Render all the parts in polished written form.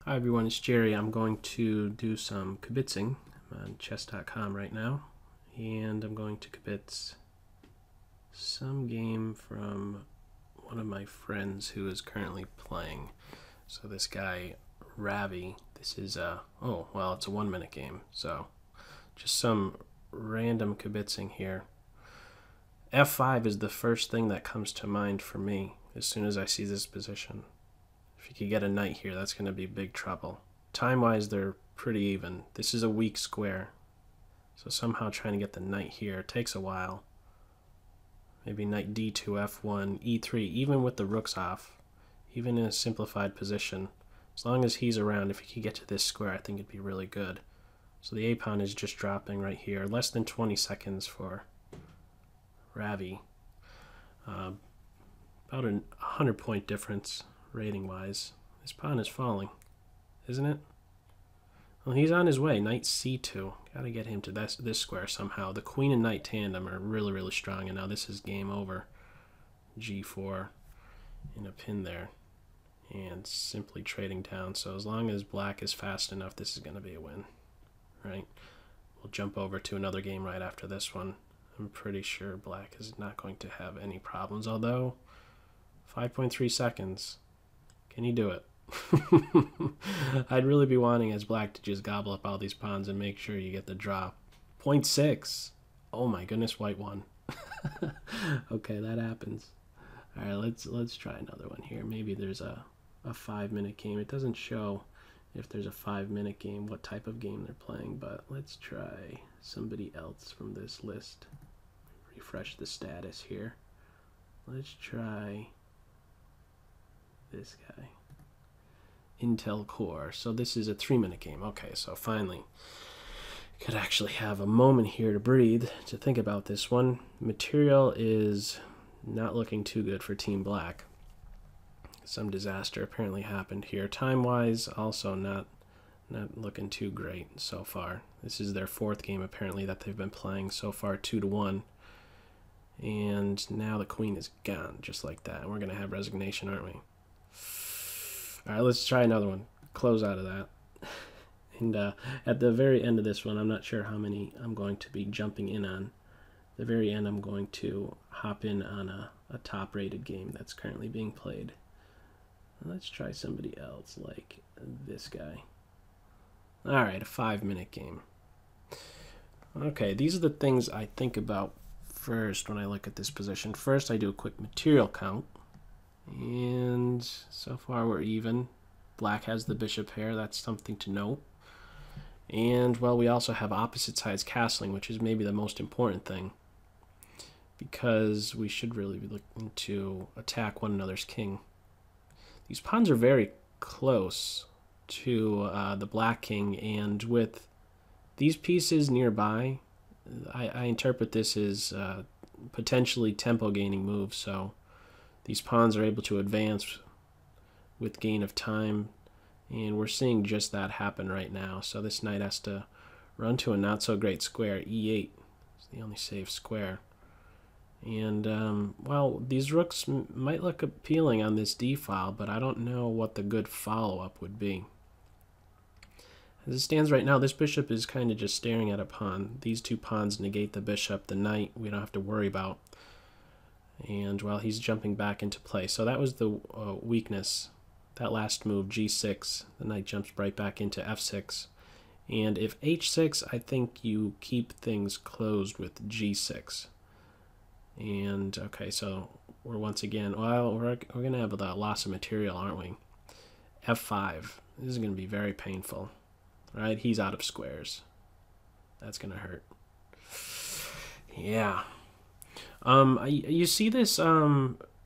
Hi everyone, it's Jerry. I'm going to do some kibitzing. I'm on chess.com right now, and I'm going to kibitz some game from one of my friends who is currently playing. So this guy, Ravi, this is oh, well, it's a 1-minute game, so just some random kibitzing here. F5 is the first thing that comes to mind for me as soon as I see this position. If you could get a knight here, that's going to be big trouble. Time-wise, they're pretty even. This is a weak square, so somehow trying to get the knight here takes a while. Maybe knight d2, f1, e3, even with the rooks off, even in a simplified position. As long as he's around, if he could get to this square, I think it'd be really good. So the a-pawn is just dropping right here. Less than 20 seconds for Ravi. About a 100-point difference rating-wise. This pawn is falling, isn't it? Well, he's on his way. Knight c2. Gotta get him to this square somehow. The queen and knight tandem are really, really strong, and now this is game over. g4 and a pin there. And simply trading down. So as long as black is fast enough, this is going to be a win. Right? We'll jump over to another game right after this one. I'm pretty sure black is not going to have any problems, although 5.3 seconds. Can you do it? I'd really be wanting as black to just gobble up all these pawns and make sure you get the draw. 0.6. Oh my goodness, white won. Okay, that happens. All right, let's try another one here. Maybe there's a 5-minute game. It doesn't show if there's a 5-minute game, what type of game they're playing, but let's try somebody else from this list. Refresh the status here. Let's try this guy. Intel Core. So this is a 3-minute game. Okay, so finally could actually have a moment here to breathe, to think about this one. Material is not looking too good for Team Black. Some disaster apparently happened here. Time-wise, also not looking too great so far. This is their 4th game apparently that they've been playing so far, 2-1. And now the queen is gone, just like that. And we're going to have resignation, aren't we? All right, let's try another one. Close out of that. And at the very end of this one, I'm not sure how many I'm going to be jumping in on. At the very end, I'm going to hop in on a top-rated game that's currently being played. Let's try somebody else, like this guy. All right, a 5-minute game. Okay, these are the things I think about first when I look at this position. First, I do a quick material count. And so far we're even. Black has the bishop pair, that's something to note. And, well, we also have opposite sides castling, which is maybe the most important thing, because we should really be looking to attack one another's king. These pawns are very close to the black king, and with these pieces nearby, I interpret this as potentially tempo gaining moves, so these pawns are able to advance with gain of time, and we're seeing just that happen right now. So this knight has to run to a not-so-great square. e8 is the only safe square. And, well, these rooks might look appealing on this d-file, but I don't know what the good follow-up would be. As it stands right now, this bishop is kind of just staring at a pawn. These two pawns negate the bishop. The knight we don't have to worry about. And, well, he's jumping back into play. So that was the weakness. That last move, g6, the knight jumps right back into f6. And if h6, I think you keep things closed with g6. And, okay, so we're once again, well, we're going to have a loss of material, aren't we? f5. This is going to be very painful. Right? He's out of squares. That's going to hurt. Yeah. You see this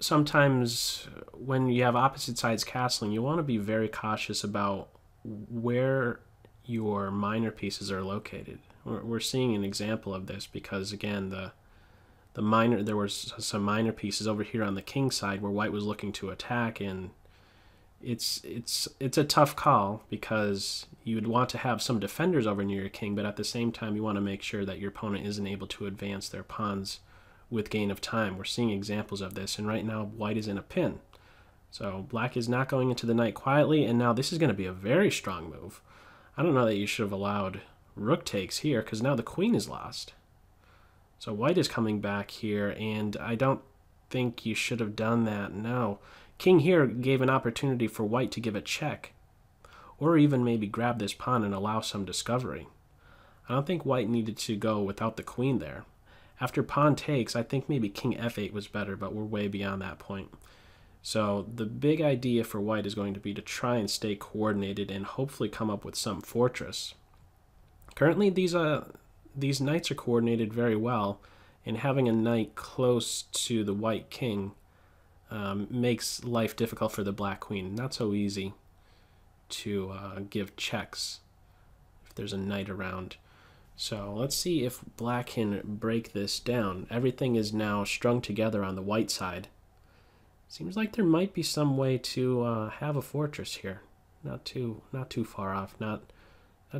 sometimes when you have opposite sides castling. You want to be very cautious about where your minor pieces are located. We're seeing an example of this because, again, there were some minor pieces over here on the king side where white was looking to attack, and it's a tough call because you would want to have some defenders over near your king, but at the same time you want to make sure that your opponent isn't able to advance their pawns with gain of time. We're seeing examples of this, and right now white is in a pin. So black is not going into the knight quietly, and now this is going to be a very strong move. I don't know that you should have allowed rook takes here, because now the queen is lost. So white is coming back here, and I don't think you should have done that. No. King here gave an opportunity for white to give a check, or even maybe grab this pawn and allow some discovery. I don't think white needed to go without the queen there. After pawn takes, I think maybe king f8 was better, but we're way beyond that point. So the big idea for white is going to be to try and stay coordinated and hopefully come up with some fortress. Currently, these knights are coordinated very well, and having a knight close to the white king makes life difficult for the black queen. Not so easy to give checks if there's a knight around. So let's see if black can break this down. Everything is now strung together on the white side. Seems like there might be some way to have a fortress here. Not too far off, not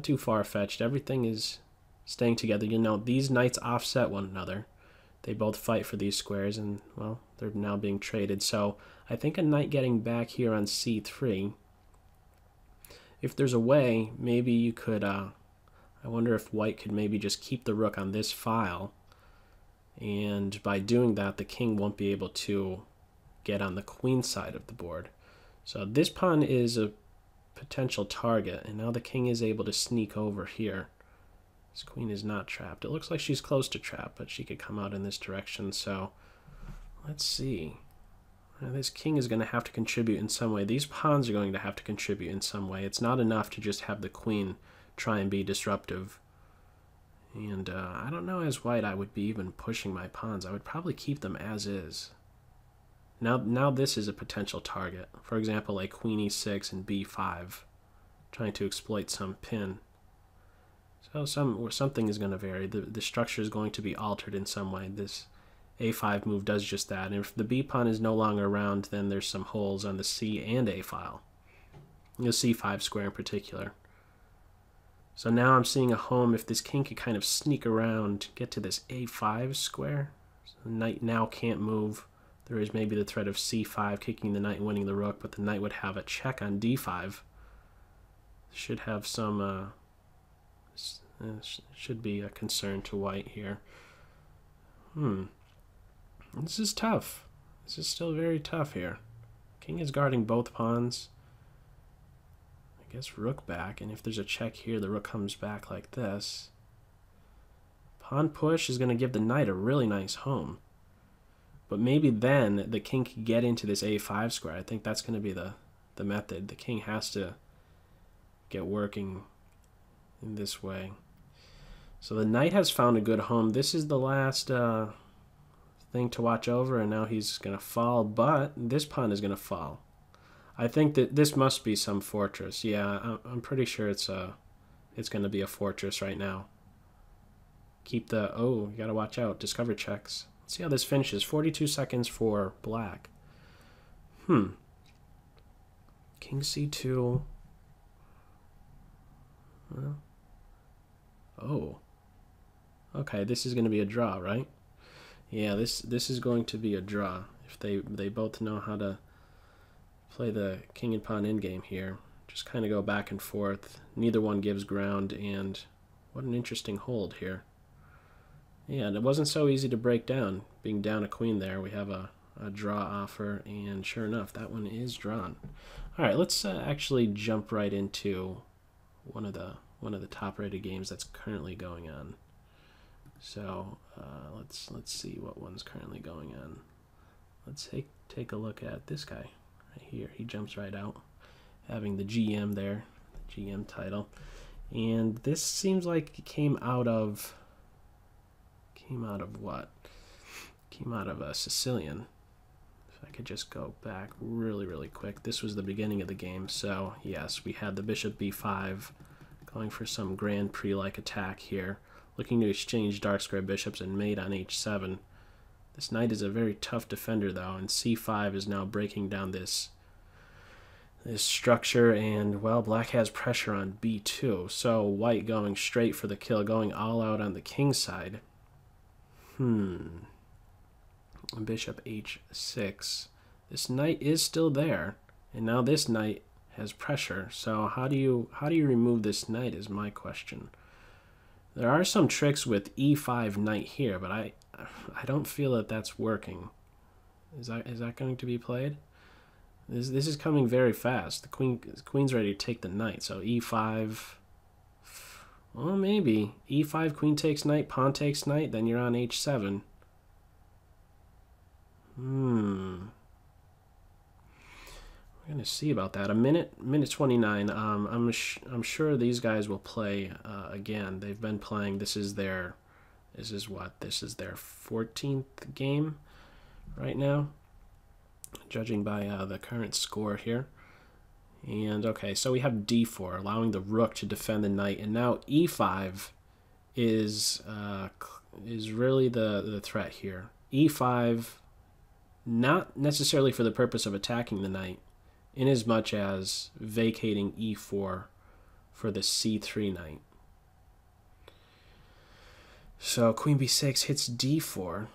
too far-fetched. Everything is staying together. You know, these knights offset one another. They both fight for these squares, and, well, they're now being traded. So I think a knight getting back here on c3, if there's a way, maybe you could, I wonder if white could maybe just keep the rook on this file, and by doing that, the king won't be able to get on the queen side of the board. So this pawn is a potential target, and now the king is able to sneak over here. This queen is not trapped. It looks like she's close to trap, but she could come out in this direction. So let's see. Now, this king is going to have to contribute in some way. These pawns are going to have to contribute in some way. It's not enough to just have the queen try and be disruptive. And I don't know, as white, I would be even pushing my pawns. I would probably keep them as is. Now this is a potential target. For example, like queen e6 and b5, trying to exploit some pin. So something is going to vary. The structure is going to be altered in some way. This a5 move does just that. And if the b pawn is no longer around, then there's some holes on the c and a file. The c5 square in particular. So now I'm seeing a home if this king could kind of sneak around, get to this a5 square. So the knight now can't move. There is maybe the threat of c5, kicking the knight and winning the rook, but the knight would have a check on d5. Should have some, should be a concern to white here. This is tough. This is still very tough here. King is guarding both pawns. I guess rook back, and if there's a check here, the rook comes back like this. Pawn push is going to give the knight a really nice home. But maybe then the king can get into this a5 square. I think that's going to be the method. The king has to get working in this way. So the knight has found a good home. This is the last thing to watch over, and now he's going to fall, but this pawn is going to fall. I think that this must be some fortress. Yeah, I'm pretty sure it's going to be a fortress right now. Keep the, oh, you got to watch out, discover checks. Let's see how this finishes. 42 seconds for black. King c2. Well, oh. Okay, this is going to be a draw, right? Yeah, this is going to be a draw. If they both know how to play the king and pawn endgame here. Just kind of go back and forth. Neither one gives ground, and what an interesting hold here. Yeah, and it wasn't so easy to break down. Being down a queen there, we have a draw offer, and sure enough, that one is drawn. All right, let's actually jump right into one of the top-rated games that's currently going on. So let's see what one's currently going on. Let's take a look at this guy right here. He jumps right out, having the GM there, the GM title, and this seems like it came out of what? Came out of a Sicilian. If I could just go back really quick. This was the beginning of the game, so yes, we had the bishop b5 going for some Grand Prix-like attack here, looking to exchange dark square bishops and mate on h7. This knight is a very tough defender though, and c5 is now breaking down this structure, and well, black has pressure on b2, so white going straight for the kill, going all out on the king side. Bishop h6. This knight is still there, and now this knight has pressure. So how do you remove this knight is my question. There are some tricks with e5 knight here, but I don't feel that that's working. Is that going to be played? This is coming very fast. The queen's ready to take the knight. So e5. Well, maybe e5, queen takes knight, pawn takes knight. Then you're on h7. We're gonna see about that. minute 29. I'm sure these guys will play again. They've been playing. This is their 14th game right now, judging by the current score here. And okay, so we have d4, allowing the rook to defend the knight, and now e5 is really the threat here. e5, not necessarily for the purpose of attacking the knight, in as much as vacating e4 for the c3 knight. So queen b6 hits d4.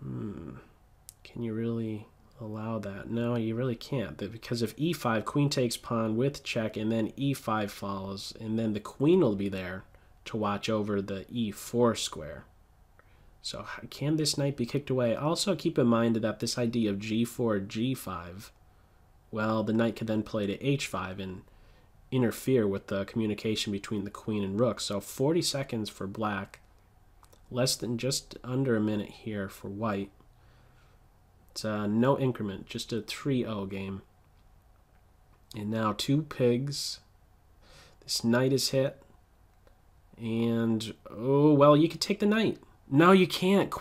Can you really allow that? No, you really can't, because if e5, queen takes pawn with check, and then e5 follows, and then the queen will be there to watch over the e4 square. So can this knight be kicked away? Also keep in mind that this idea of g4, g5, well, the knight could then play to h5 and interfere with the communication between the queen and rook. So 40 seconds for black, less than just under a minute here for white. It's no increment, just a 3-0 game. And now two pigs. This knight is hit. And, oh, well, you could take the knight. No, you can't.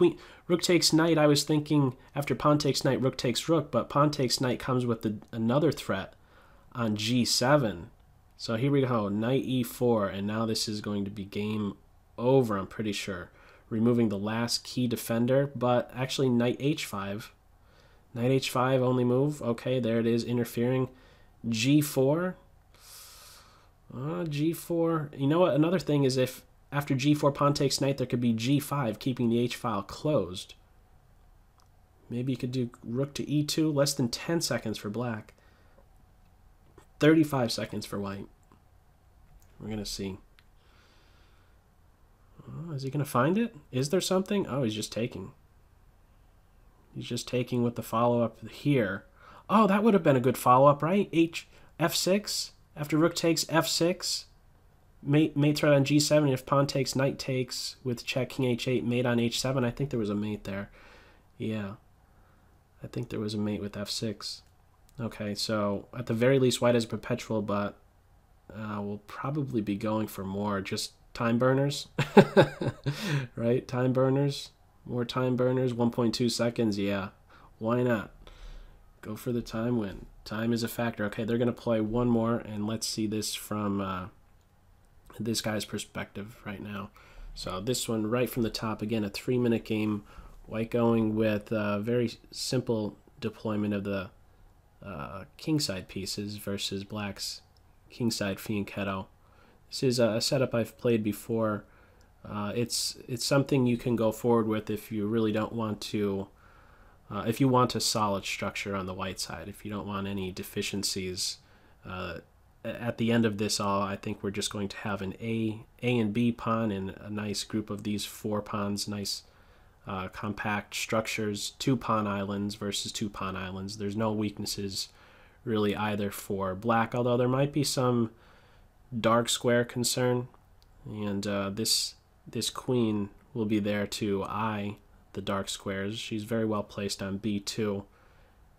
Rook takes knight. I was thinking after pawn takes knight, rook takes rook, but pawn takes knight comes with another threat on g7. So here we go, knight e4, and now this is going to be game over, I'm pretty sure. Removing the last key defender, but actually knight h5. Knight h5 only move. Okay, there it is, interfering. g4. G4. You know what? Another thing is if after g4 pawn takes knight, there could be g5, keeping the h-file closed. Maybe you could do rook to e2. Less than 10 seconds for black. 35 seconds for white. We're going to see. Oh, is he going to find it? Is there something? Oh, he's just taking. He's just taking with the follow-up here. Oh, that would have been a good follow-up, right? f6. After rook takes f6. Mate threat on g7. If pawn takes, knight takes with check, king h8, mate on h7. I think there was a mate there. Yeah. I think there was a mate with f6. Okay, so at the very least, white has perpetual, but we'll probably be going for more. Just time burners. Right? Time burners. More time burners. 1.2 seconds. Yeah. Why not? Go for the time win. Time is a factor. Okay, they're going to play one more, and let's see this from this guy's perspective right now. So this one right from the top, again, a 3-minute game. White going with a very simple deployment of the kingside pieces versus black's kingside fianchetto. This is a setup I've played before. It's something you can go forward with if you really don't want to, if you want a solid structure on the white side, if you don't want any deficiencies. At the end of this all, I think we're just going to have an A and B pawn and a nice group of these 4 pawns, nice compact structures, 2 pawn islands versus 2 pawn islands. There's no weaknesses really either for black, although there might be some dark square concern. And this queen will be there to eye the dark squares. She's very well placed on b2. You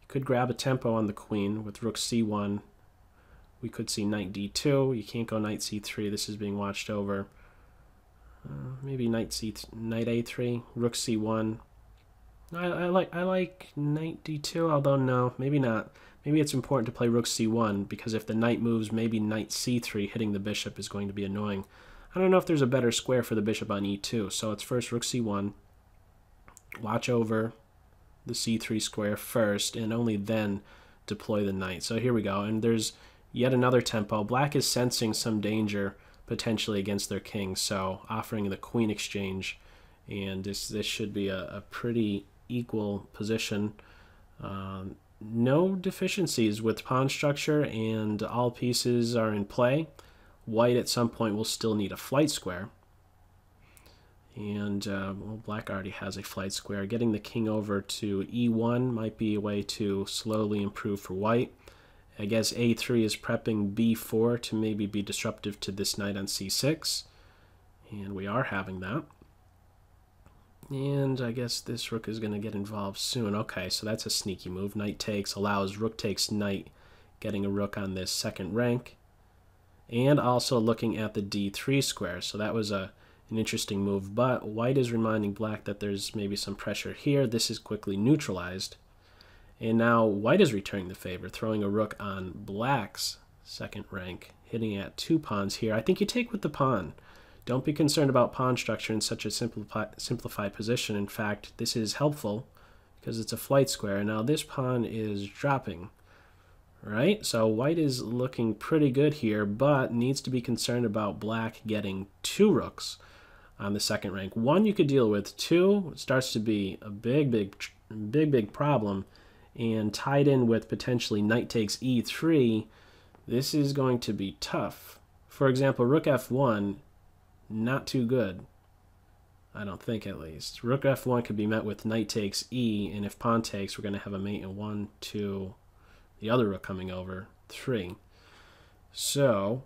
could grab a tempo on the queen with rook c1. We could see knight d2. You can't go knight c3. This is being watched over. Maybe knight a3, rook c1. I like knight d2, although no, maybe not. Maybe it's important to play rook c1 because if the knight moves, maybe knight c3 hitting the bishop is going to be annoying. I don't know if there's a better square for the bishop on e2. So it's first rook c1. Watch over the c3 square first, and only then deploy the knight. So here we go, and there's yet another tempo. Black is sensing some danger potentially against their king, so offering the queen exchange, and this should be a pretty equal position. no deficiencies with pawn structure, and all pieces are in play. White at some point will still need a flight square. And well, black already has a flight square. Getting the king over to e1 might be a way to slowly improve for white. I guess a3 is prepping b4 to maybe be disruptive to this knight on c6. And we are having that. And I guess this rook is going to get involved soon. Okay, so that's a sneaky move. Knight takes allows rook takes knight, getting a rook on this second rank. And also looking at the d3 square. So that was an interesting move. But white is reminding black that there's maybe some pressure here. This is quickly neutralized. And now white is returning the favor, throwing a rook on black's second rank, hitting at 2 pawns here. I think you take with the pawn. Don't be concerned about pawn structure in such a simplified position. In fact, this is helpful because it's a flight square. Now this pawn is dropping, right? So white is looking pretty good here, but needs to be concerned about black getting 2 rooks on the second rank. 1 you could deal with. 2 starts to be a big problem, and tied in with potentially knight takes e3, this is going to be tough. For example, rook f1, not too good, I don't think, at least. Rook f1 could be met with knight takes e, and if pawn takes, we're going to have a mate in 1, 2, the other rook coming over, 3. So,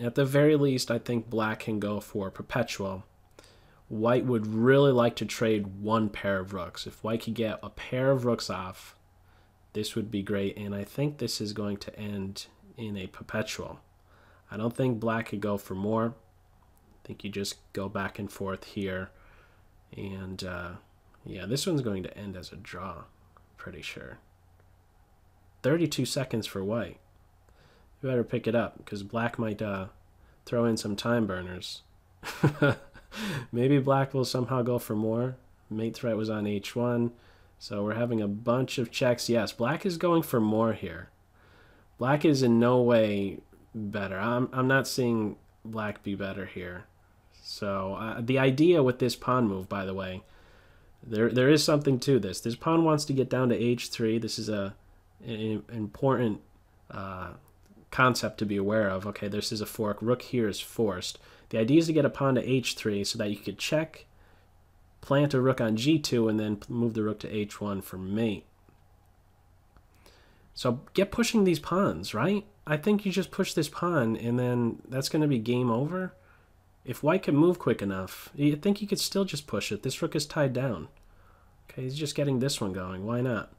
at the very least, I think black can go for perpetual. White would really like to trade 1 pair of rooks. If white could get a pair of rooks off, this would be great, and I think this is going to end in a perpetual. I don't think black could go for more. I think you just go back and forth here. And yeah, this one's going to end as a draw, pretty sure. 32 seconds for white. You better pick it up, because black might throw in some time burners. Maybe black will somehow go for more. Mate threat was on h1. So we're having a bunch of checks. Yes, black is going for more here. Black is in no way better. I'm not seeing black be better here. So the idea with this pawn move, by the way, there is something to this. This pawn wants to get down to h3. This is an important concept to be aware of. Okay, this is a fork. Rook here is forced. The idea is to get a pawn to h3 so that you could check, plant a rook on g2, and then move the rook to h1 for mate. So get pushing these pawns, right? I think you just push this pawn, and then that's going to be game over. If white can move quick enough, you think you could still just push it. This rook is tied down. Okay, he's just getting this one going. Why not?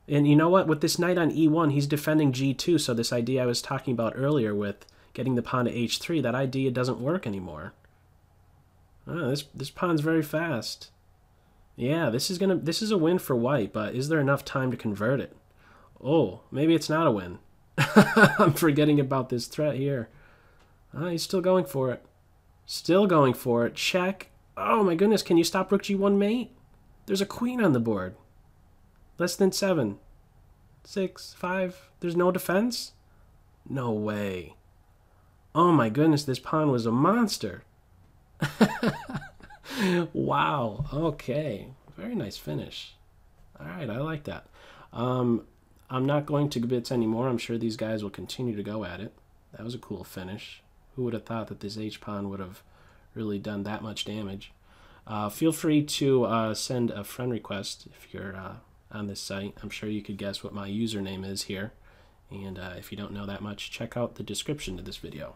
And you know what? With this knight on e1, he's defending g2, so this idea I was talking about earlier with getting the pawn to h3, that idea doesn't work anymore. Oh, this pawn's very fast. Yeah, this is a win for white, but is there enough time to convert it? Oh, maybe it's not a win. I'm forgetting about this threat here. He's still going for it. Still going for it. Check. Oh my goodness, can you stop rook g1 mate? There's a queen on the board. Less than 7. 6, 5. There's no defense? No way. Oh my goodness, this pawn was a monster. Wow. Okay. Very nice finish. All right, I like that. I'm not going to Kibitz anymore. I'm sure these guys will continue to go at it. That was a cool finish. Who would have thought that this h-pawn would have really done that much damage? Feel free to send a friend request if you're on this site. I'm sure you could guess what my username is here. And if you don't know that much, check out the description to this video.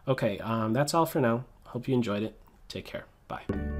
Okay, that's all for now. Hope you enjoyed it. Take care. Bye.